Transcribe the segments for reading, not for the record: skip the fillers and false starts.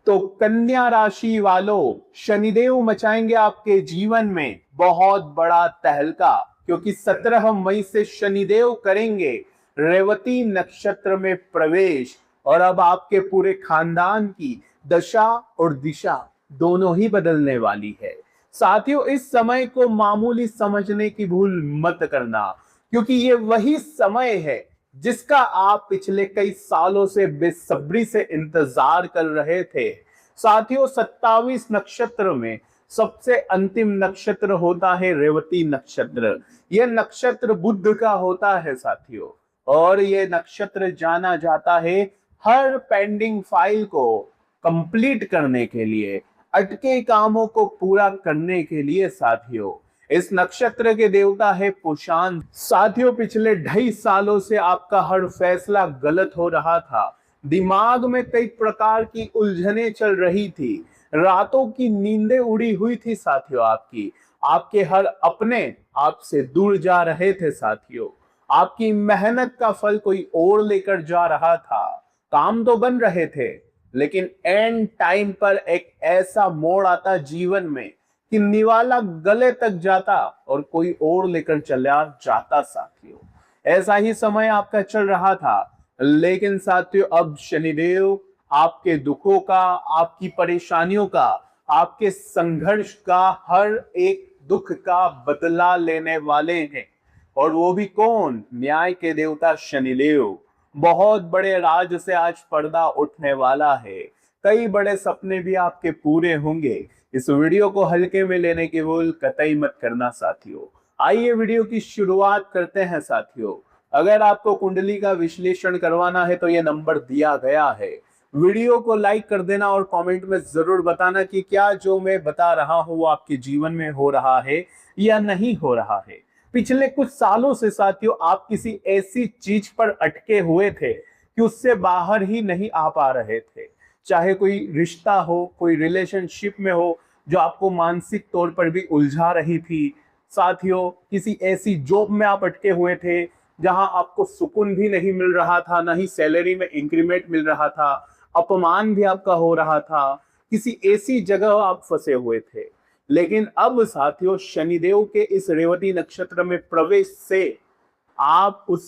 तो कन्या राशि वालों, शनिदेव मचाएंगे आपके जीवन में बहुत बड़ा तहलका, क्योंकि 17 मई से शनिदेव करेंगे रेवती नक्षत्र में प्रवेश। और अब आपके पूरे खानदान की दशा और दिशा दोनों ही बदलने वाली है। साथियों, इस समय को मामूली समझने की भूल मत करना, क्योंकि ये वही समय है जिसका आप पिछले कई सालों से बेसब्री से इंतजार कर रहे थे। साथियों, 27 नक्षत्र में सबसे अंतिम नक्षत्र होता है रेवती नक्षत्र। यह नक्षत्र बुध का होता है साथियों, और यह नक्षत्र जाना जाता है हर पेंडिंग फाइल को कंप्लीट करने के लिए, अटके कामों को पूरा करने के लिए। साथियों, इस नक्षत्र के देवता है पुशान। साथियों, पिछले 2.5 सालों से आपका हर फैसला गलत हो रहा था। दिमाग में कई प्रकार की उलझनें चल रही थी, रातों की नींदें उड़ी हुई थी साथियों। आपके हर अपने आपसे दूर जा रहे थे साथियों। आपकी मेहनत का फल कोई और लेकर जा रहा था। काम तो बन रहे थे, लेकिन एंड टाइम पर एक ऐसा मोड़ आता जीवन में कि निवाला गले तक जाता और कोई और लेकर चला जाता साथियों। ऐसा ही समय आपका चल रहा था, लेकिन साथियों अब शनिदेव आपके दुखों का, आपकी परेशानियों का, आपके संघर्ष का हर एक दुख का बदला लेने वाले हैं। और वो भी कौन? न्याय के देवता शनिदेव। बहुत बड़े राज से आज पर्दा उठने वाला है। कई बड़े सपने भी आपके पूरे होंगे। इस वीडियो को हल्के में लेने की भूल कतई मत करना साथियों। आइए वीडियो की शुरुआत करते हैं साथियों। अगर आपको कुंडली का विश्लेषण करवाना है तो यह नंबर दिया गया है। वीडियो को लाइक कर देना और कमेंट में जरूर बताना कि क्या जो मैं बता रहा हूं वो आपके जीवन में हो रहा है या नहीं हो रहा है। पिछले कुछ सालों से साथियों आप किसी ऐसी चीज पर अटके हुए थे कि उससे बाहर ही नहीं आ पा रहे थे। चाहे कोई रिश्ता हो, कोई रिलेशनशिप में हो जो आपको मानसिक तौर पर भी उलझा रही थी। साथियों, किसी ऐसी जॉब में आप अटके हुए थे जहां आपको सुकून भी नहीं मिल रहा था, ना ही सैलरी में इंक्रीमेंट मिल रहा था, अपमान भी आपका हो रहा था। किसी ऐसी जगह आप फंसे हुए थे। लेकिन अब साथियों शनिदेव के इस रेवती नक्षत्र में प्रवेश से आप उस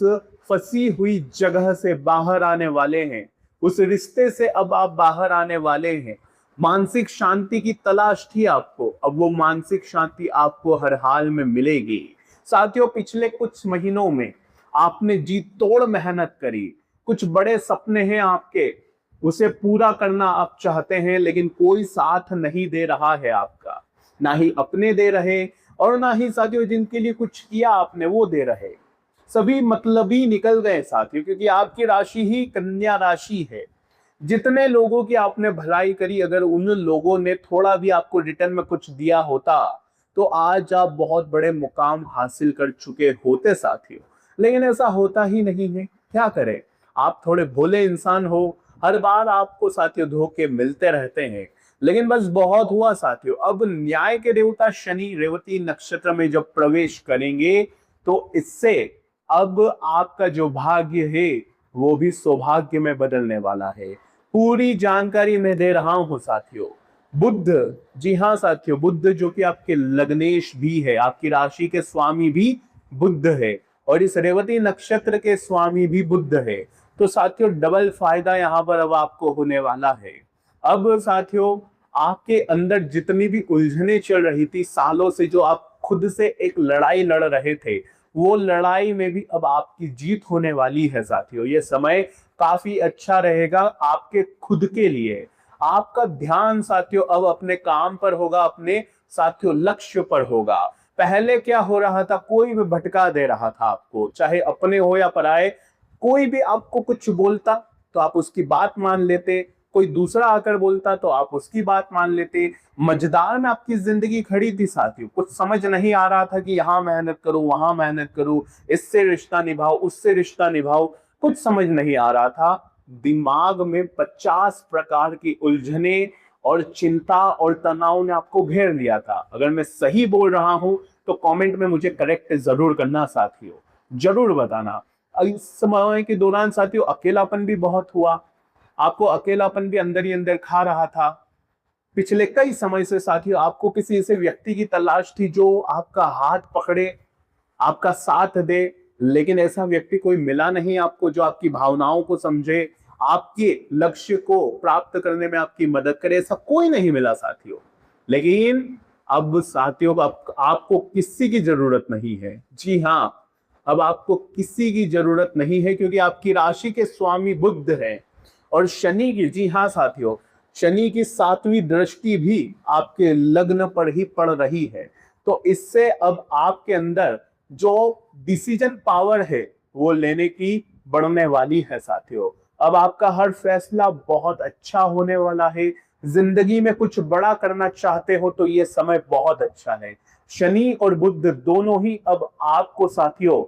फंसी हुई जगह से बाहर आने वाले हैं। उस रिश्ते से अब आप बाहर आने वाले हैं। मानसिक शांति की तलाश थी आपको, अब वो मानसिक शांति आपको हर हाल में मिलेगी। साथियों, पिछले कुछ महीनों में आपने जी तोड़ मेहनत करी। कुछ बड़े सपने हैं आपके, उसे पूरा करना आप चाहते हैं, लेकिन कोई साथ नहीं दे रहा है आपका। ना ही अपने दे रहे और ना ही साथियों जिनके लिए कुछ किया आपने वो दे रहे। सभी मतलबी निकल गए साथियों, क्योंकि आपकी राशि ही कन्या राशि है। जितने लोगों की आपने भलाई करी, अगर उन लोगों ने थोड़ा भी आपको रिटर्न में कुछ दिया होता तो आज आप बहुत बड़े मुकाम हासिल कर चुके होते साथियों। लेकिन ऐसा होता ही नहीं है। क्या करें, आप थोड़े भोले इंसान हो, हर बार आपको साथियों धोखे मिलते रहते हैं। लेकिन बस बहुत हुआ साथियों। अब न्याय के देवता शनि रेवती नक्षत्र में जब प्रवेश करेंगे तो इससे अब आपका जो भाग्य है वो भी सौभाग्य में बदलने वाला है। पूरी जानकारी मैं दे रहा हूं साथियों। बुध, जी हाँ साथियों, बुध जो कि आपके लग्नेश भी है, आपकी राशि के स्वामी भी बुध है, और इस रेवती नक्षत्र के स्वामी भी बुध है। तो साथियों डबल फायदा यहाँ पर अब आपको होने वाला है। अब साथियों आपके अंदर जितनी भी उलझने चल रही थी सालों से, जो आप खुद से एक लड़ाई लड़ रहे थे, वो लड़ाई में भी अब आपकी जीत होने वाली है साथियों। ये समय काफी अच्छा रहेगा आपके खुद के लिए। आपका ध्यान साथियों अब अपने काम पर होगा, अपने साथियों लक्ष्य पर होगा। पहले क्या हो रहा था, कोई भी भटका दे रहा था आपको, चाहे अपने हो या पराए। कोई भी आपको कुछ बोलता तो आप उसकी बात मान लेते, कोई दूसरा आकर बोलता तो आप उसकी बात मान लेते। मजेदार में आपकी जिंदगी खड़ी थी साथियों। कुछ समझ नहीं आ रहा था कि यहाँ मेहनत करूं, वहां मेहनत करूं, इससे रिश्ता निभाओ, उससे रिश्ता निभाओ, कुछ समझ नहीं आ रहा था। दिमाग में 50 प्रकार की उलझने और चिंता और तनाव ने आपको घेर लिया था। अगर मैं सही बोल रहा हूं तो कमेंट में मुझे करेक्ट जरूर करना साथियों, जरूर बताना। इस समय के दौरान साथियों अकेलापन भी बहुत हुआ। आपको अकेलापन भी अंदर ही अंदर खा रहा था। पिछले कई समय से साथियों आपको किसी ऐसे व्यक्ति की तलाश थी जो आपका हाथ पकड़े, आपका साथ दे, लेकिन ऐसा व्यक्ति कोई मिला नहीं आपको जो आपकी भावनाओं को समझे, आपके लक्ष्य को प्राप्त करने में आपकी मदद करे। ऐसा कोई नहीं मिला साथियों। लेकिन अब साथियों आपको किसी की जरूरत नहीं है। जी हाँ, अब आपको किसी की जरूरत नहीं है, क्योंकि आपकी राशि के स्वामी बुध हैं और शनि की, जी हाँ साथियों, शनि की 7वीं दृष्टि भी आपके लग्न पर ही पड़ रही है। तो इससे अब आपके अंदर जो डिसीजन पावर है वो लेने की बढ़ने वाली है साथियों। अब आपका हर फैसला बहुत अच्छा होने वाला है। जिंदगी में कुछ बड़ा करना चाहते हो तो ये समय बहुत अच्छा है। शनि और बुध दोनों ही अब आपको साथियों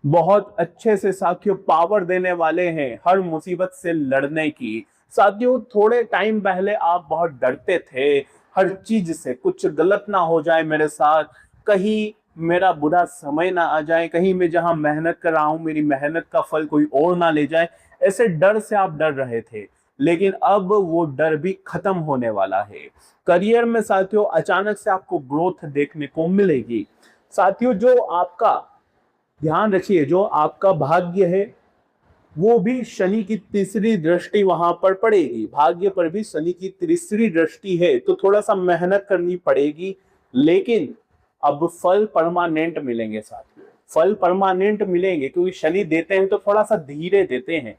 बहुत अच्छे से साथियों पावर देने वाले हैं हर मुसीबत से लड़ने की। साथियों थोड़े टाइम पहले आप बहुत डरते थे हर चीज से, कुछ गलत ना हो जाए मेरे साथ, कहीं मेरा बुरा समय ना आ जाए, कहीं मैं जहां मेहनत कर रहा हूं मेरी मेहनत का फल कोई और ना ले जाए, ऐसे डर से आप डर रहे थे। लेकिन अब वो डर भी खत्म होने वाला है। करियर में साथियों अचानक से आपको ग्रोथ देखने को मिलेगी। साथियों जो आपका, ध्यान रखिए, जो आपका भाग्य है वो भी शनि की तीसरी दृष्टि वहां पर पड़ेगी। भाग्य पर भी शनि की तीसरी दृष्टि है, तो थोड़ा सा मेहनत करनी पड़ेगी, लेकिन अब फल परमानेंट मिलेंगे साथियों। फल परमानेंट मिलेंगे, क्योंकि शनि देते हैं तो थोड़ा सा धीरे देते हैं।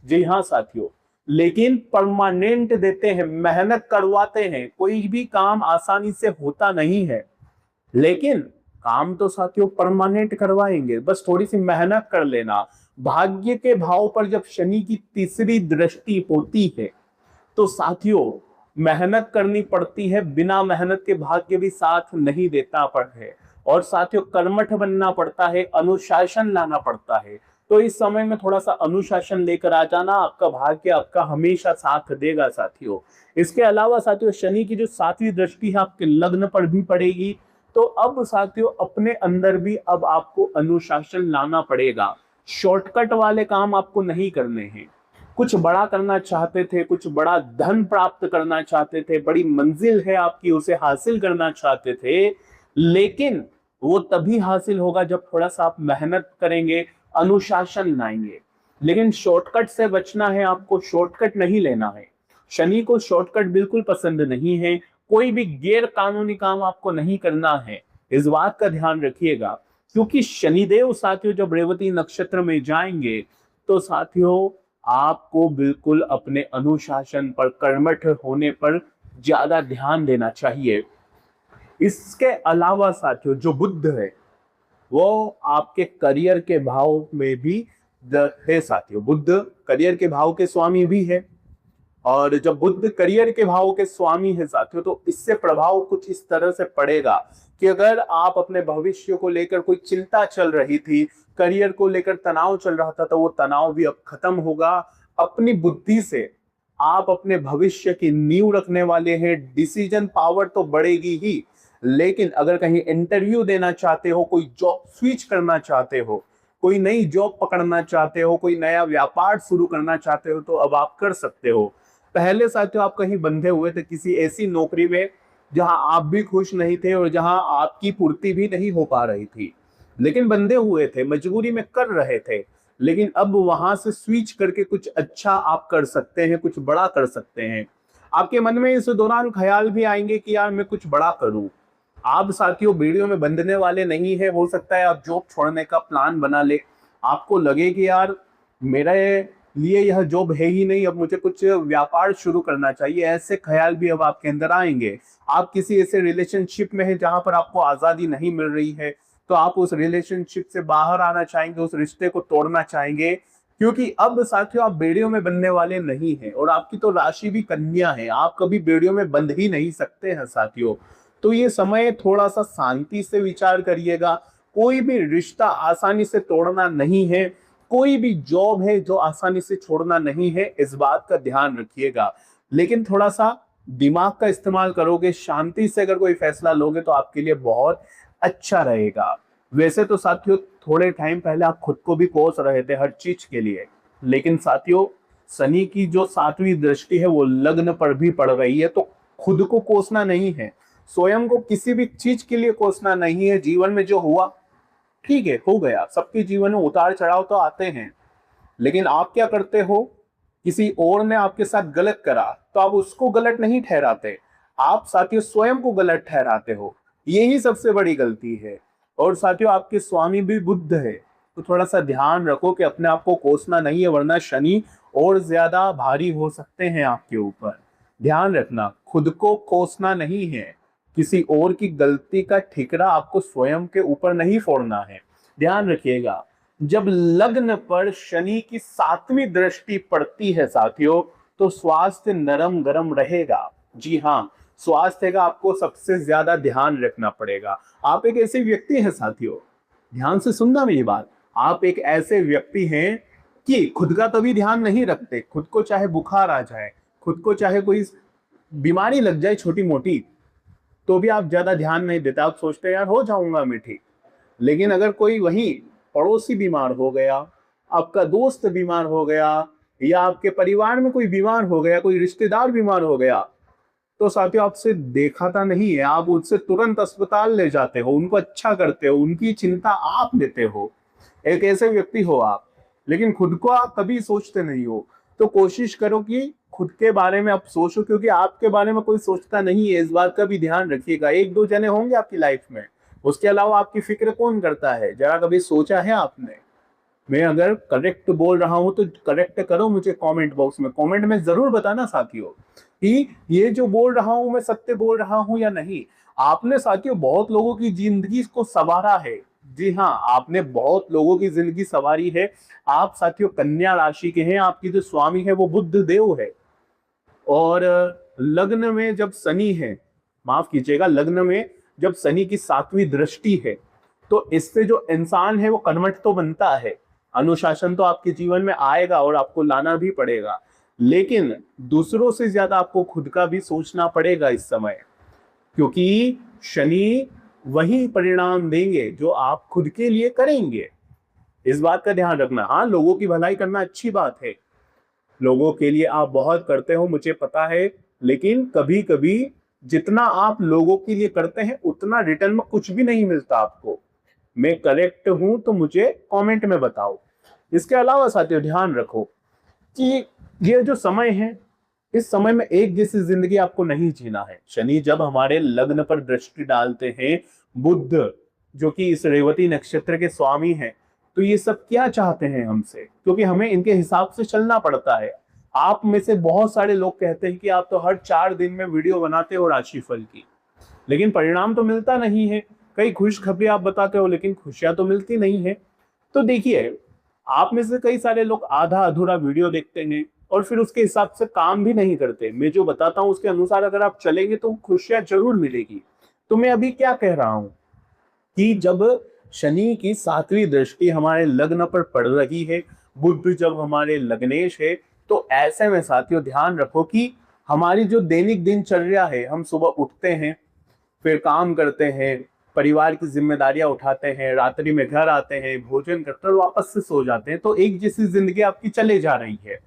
जी हाँ साथियों, लेकिन परमानेंट देते हैं, मेहनत करवाते हैं। कोई भी काम आसानी से होता नहीं है, लेकिन काम तो साथियों परमानेंट करवाएंगे, बस थोड़ी सी मेहनत कर लेना। भाग्य के भाव पर जब शनि की तीसरी दृष्टि होती है तो साथियों मेहनत करनी पड़ती है, बिना मेहनत के भाग्य भी साथ नहीं देता पर है। और साथियों कर्मठ बनना पड़ता है, अनुशासन लाना पड़ता है। तो इस समय में थोड़ा सा अनुशासन लेकर आ जाना, आपका भाग्य आपका हमेशा साथ देगा साथियों। इसके अलावा साथियों शनि की जो 7वीं दृष्टि है आपके लग्न पर भी पड़ेगी, तो अब साथियों अपने अंदर भी अब आपको अनुशासन लाना पड़ेगा। शॉर्टकट वाले काम आपको नहीं करने हैं। कुछ बड़ा करना चाहते थे, कुछ बड़ा धन प्राप्त करना चाहते थे, बड़ी मंजिल है आपकी उसे हासिल करना चाहते थे, लेकिन वो तभी हासिल होगा जब थोड़ा सा आप मेहनत करेंगे, अनुशासन लाएंगे। लेकिन शॉर्टकट से बचना है आपको, शॉर्टकट नहीं लेना है। शनि को शॉर्टकट बिल्कुल पसंद नहीं है। कोई भी गैर कानूनी काम आपको नहीं करना है, इस बात का ध्यान रखिएगा। क्योंकि शनिदेव साथियों जब रेवती नक्षत्र में जाएंगे तो साथियों आपको बिल्कुल अपने अनुशासन पर, कर्मठ होने पर ज्यादा ध्यान देना चाहिए। इसके अलावा साथियों जो बुध है वो आपके करियर के भाव में भी है साथियों। बुध करियर के भाव के स्वामी भी है, और जब बुध करियर के भाव के स्वामी है साथियों तो इससे प्रभाव कुछ इस तरह से पड़ेगा कि अगर आप अपने भविष्य को लेकर कोई चिंता चल रही थी, करियर को लेकर तनाव चल रहा था, तो वो तनाव भी अब खत्म होगा। अपनी बुद्धि से आप अपने भविष्य की नींव रखने वाले हैं। डिसीजन पावर तो बढ़ेगी ही, लेकिन अगर कहीं इंटरव्यू देना चाहते हो, कोई जॉब स्विच करना चाहते हो, कोई नई जॉब पकड़ना चाहते हो, कोई नया व्यापार शुरू करना चाहते हो, तो अब आप कर सकते हो। पहले साथियों आप कहीं बंधे हुए थे किसी ऐसी नौकरी में जहां आप भी खुश नहीं थे और जहां आपकी पूर्ति भी नहीं हो पा रही थी, लेकिन बंधे हुए थे, मजबूरी में कर रहे थे। लेकिन अब वहां से स्विच करके कुछ अच्छा आप कर सकते हैं, कुछ बड़ा कर सकते हैं। आपके मन में इस दौरान ख्याल भी आएंगे कि यार मैं कुछ बड़ा करूं। आप साथियों बेड़ियों में बंधने वाले नहीं है। हो सकता है आप जॉब छोड़ने का प्लान बना ले, आपको लगे कि यार मेरे लिए यह जॉब है ही नहीं, अब मुझे कुछ व्यापार शुरू करना चाहिए। ऐसे ख्याल भी अब आपके अंदर आएंगे। आप किसी ऐसे रिलेशनशिप में हैं जहां पर आपको आजादी नहीं मिल रही है, तो आप उस रिलेशनशिप से बाहर आना चाहेंगे, उस रिश्ते को तोड़ना चाहेंगे, क्योंकि अब साथियों आप बेड़ियों में बंधने वाले नहीं हैं। और आपकी तो राशि भी कन्या है, आप कभी बेड़ियों में बंध ही नहीं सकते हैं साथियों। तो ये समय थोड़ा सा शांति से विचार करिएगा। कोई भी रिश्ता आसानी से तोड़ना नहीं है, कोई भी जॉब है जो आसानी से छोड़ना नहीं है, इस बात का ध्यान रखिएगा। लेकिन थोड़ा सा दिमाग का इस्तेमाल करोगे, शांति से अगर कोई फैसला लोगे तो आपके लिए बहुत अच्छा रहेगा। वैसे तो साथियों थोड़े टाइम पहले आप खुद को भी कोस रहे थे हर चीज के लिए, लेकिन साथियों शनि की जो 7वीं दृष्टि है वो लग्न पर भी पड़ रही है, तो खुद को कोसना नहीं है, स्वयं को किसी भी चीज के लिए कोसना नहीं है। जीवन में जो हुआ ठीक है, हो गया, सबके जीवन में उतार चढ़ाव तो आते हैं, लेकिन आप क्या करते हो, किसी और ने आपके साथ गलत करा तो आप उसको गलत नहीं ठहराते, आप साथियों स्वयं को गलत ठहराते हो, यही सबसे बड़ी गलती है। और साथियों आपके स्वामी भी बुद्ध है, तो थोड़ा सा ध्यान रखो कि अपने आप को कोसना नहीं है, वरना शनि और ज्यादा भारी हो सकते हैं आपके ऊपर। ध्यान रखना, खुद को कोसना नहीं है, किसी और की गलती का ठिकरा आपको स्वयं के ऊपर नहीं फोड़ना है। ध्यान रखिएगा, जब लग्न पर शनि की 7वीं दृष्टि पड़ती है साथियों, तो स्वास्थ्य नरम गरम रहेगा। जी हाँ, स्वास्थ्य का आपको सबसे ज्यादा ध्यान रखना पड़ेगा। आप एक ऐसे व्यक्ति हैं साथियों, ध्यान से सुनना मेरी बात, आप एक ऐसे व्यक्ति हैं कि खुद का तभी ध्यान नहीं रखते, खुद को चाहे बुखार आ जाए, खुद को चाहे कोई बीमारी लग जाए छोटी मोटी, तो भी आप ज्यादा ध्यान नहीं देते, आप सोचते हैं यार हो जाऊंगा मैं ठीक। लेकिन अगर कोई वही पड़ोसी बीमार हो गया, आपका दोस्त बीमार हो गया, या आपके परिवार में कोई बीमार हो गया, कोई रिश्तेदार बीमार हो गया, तो साथियों आपसे देखाता नहीं है, आप उससे तुरंत अस्पताल ले जाते हो, उनको अच्छा करते हो, उनकी चिंता आप लेते हो, एक ऐसे व्यक्ति हो आप। लेकिन खुद को आप कभी सोचते नहीं हो, तो कोशिश करो कि खुद के बारे में आप सोचो, क्योंकि आपके बारे में कोई सोचता नहीं है, इस बात का भी ध्यान रखिएगा। एक दो जने होंगे आपकी लाइफ में, उसके अलावा आपकी फिक्र कौन करता है, जरा कभी सोचा है आपने? मैं अगर करेक्ट बोल रहा हूं तो करेक्ट करो, मुझे कमेंट बॉक्स में कमेंट में जरूर बताना साथियों कि ये जो बोल रहा हूं मैं सत्य बोल रहा हूं या नहीं। आपने साथियों बहुत लोगों की जिंदगी को संवारा है, जी हाँ, आपने बहुत लोगों की जिंदगी संवारी है। आप साथियों कन्या राशि के हैं, आपकी जो स्वामी है वो बुध देव है, और लग्न में जब शनि है, माफ कीजिएगा, लग्न में जब शनि की 7वीं दृष्टि है, तो इससे जो इंसान है वो कर्मठ तो बनता है, अनुशासन तो आपके जीवन में आएगा और आपको लाना भी पड़ेगा, लेकिन दूसरों से ज्यादा आपको खुद का भी सोचना पड़ेगा इस समय, क्योंकि शनि वही परिणाम देंगे जो आप खुद के लिए करेंगे। इस बात का ध्यान रखना। हाँ, लोगों की भलाई करना अच्छी बात है, लोगों के लिए आप बहुत करते हो मुझे पता है, लेकिन कभी कभी जितना आप लोगों के लिए करते हैं उतना रिटर्न में कुछ भी नहीं मिलता आपको। मैं करेक्ट हूं तो मुझे कमेंट में बताओ। इसके अलावा साथियों ध्यान रखो कि ये जो समय है, इस समय में एक जैसी जिंदगी आपको नहीं जीना है। शनि जब हमारे लग्न पर दृष्टि डालते हैं, बुध जो कि इस रेवती नक्षत्र के स्वामी हैं, तो ये सब क्या चाहते हैं हमसे, क्योंकि हमें इनके हिसाब से चलना पड़ता है। आप में से बहुत सारे लोग कहते हैं कि आप तो हर 4 दिन में वीडियो बनाते हो राशिफल की, लेकिन परिणाम तो मिलता नहीं है। कई खुशखबरी आप बताते हो, लेकिन खुशियां तो मिलती नहीं है। तो देखिए, आप में से कई सारे लोग आधा अधूरा वीडियो देखते हैं और फिर उसके हिसाब से काम भी नहीं करते। मैं जो बताता हूं उसके अनुसार अगर आप चलेंगे तो खुशियां जरूर मिलेगी। तो मैं अभी क्या कह रहा हूं कि जब शनि की 7वीं दृष्टि हमारे लग्न पर पड़ रही है, बुध जब हमारे लग्नेश है, तो ऐसे में साथियों ध्यान रखो कि हमारी जो दैनिक दिनचर्या है, हम सुबह उठते हैं, फिर काम करते हैं, परिवार की जिम्मेदारियां उठाते हैं, रात्रि में घर आते हैं, भोजन करते हैं और वापस से सो जाते हैं, तो एक जैसी जिंदगी आपकी चले जा रही है।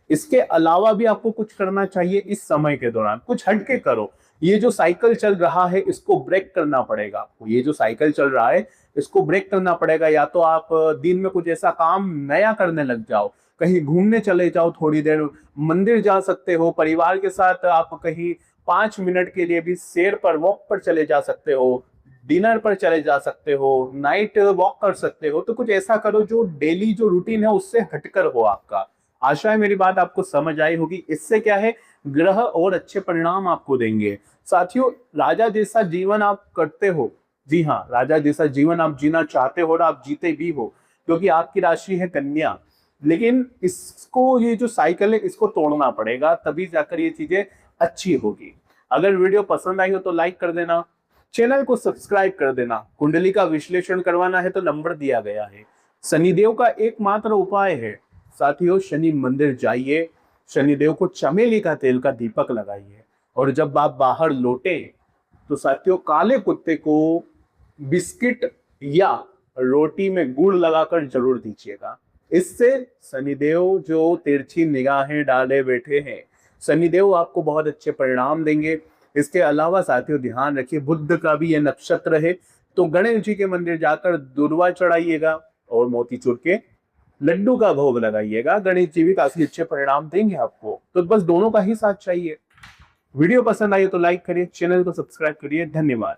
इसके अलावा भी आपको कुछ करना चाहिए इस समय के दौरान, कुछ हटके करो। ये जो साइकिल चल रहा है इसको ब्रेक करना पड़ेगा आपको, ये जो साइकिल चल रहा है इसको ब्रेक करना पड़ेगा। या तो आप दिन में कुछ ऐसा काम नया करने लग जाओ, कहीं घूमने चले जाओ, थोड़ी देर मंदिर जा सकते हो, परिवार के साथ आप कहीं 5 मिनट के लिए भी सैर पर, वॉक पर चले जा सकते हो, डिनर पर चले जा सकते हो, नाइट वॉक कर सकते हो। तो कुछ ऐसा करो जो डेली जो रूटीन है उससे हटकर हो आपका। आशा है मेरी बात आपको समझ आई होगी। इससे क्या है, ग्रह और अच्छे परिणाम आपको देंगे। साथियों, राजा जैसा जीवन आप करते हो, जी हाँ, राजा जैसा जीवन आप जीना चाहते हो और आप जीते भी हो, क्योंकि आपकी राशि है कन्या। लेकिन इसको, ये जो साइकिल है इसको तोड़ना पड़ेगा, तभी जाकर ये चीजें अच्छी होगी। अगर वीडियो पसंद आई हो तो लाइक कर देना, चैनल को सब्सक्राइब कर देना। कुंडली का विश्लेषण करवाना है तो नंबर दिया गया है। शनिदेव का एकमात्र उपाय है साथियों, शनि मंदिर जाइए, शनिदेव को चमेली का तेल का दीपक लगाइए, और जब आप बाहर लौटे तो साथियों काले कुत्ते को बिस्किट या रोटी में गुड़ लगाकर जरूर दीजिएगा। इससे शनिदेव जो तिरछी निगाहें डाले बैठे हैं, शनिदेव आपको बहुत अच्छे परिणाम देंगे। इसके अलावा साथियों ध्यान रखिए, बुध का भी यह नक्षत्र है, तो गणेश जी के मंदिर जाकर दूर्वा चढ़ाइएगा और मोतीचूर के लड्डू का भोग लगाइएगा। गणेश जी भी काफी अच्छे परिणाम देंगे आपको। तो बस दोनों का ही साथ चाहिए। वीडियो पसंद आई तो लाइक करिए, चैनल को सब्सक्राइब करिए। धन्यवाद।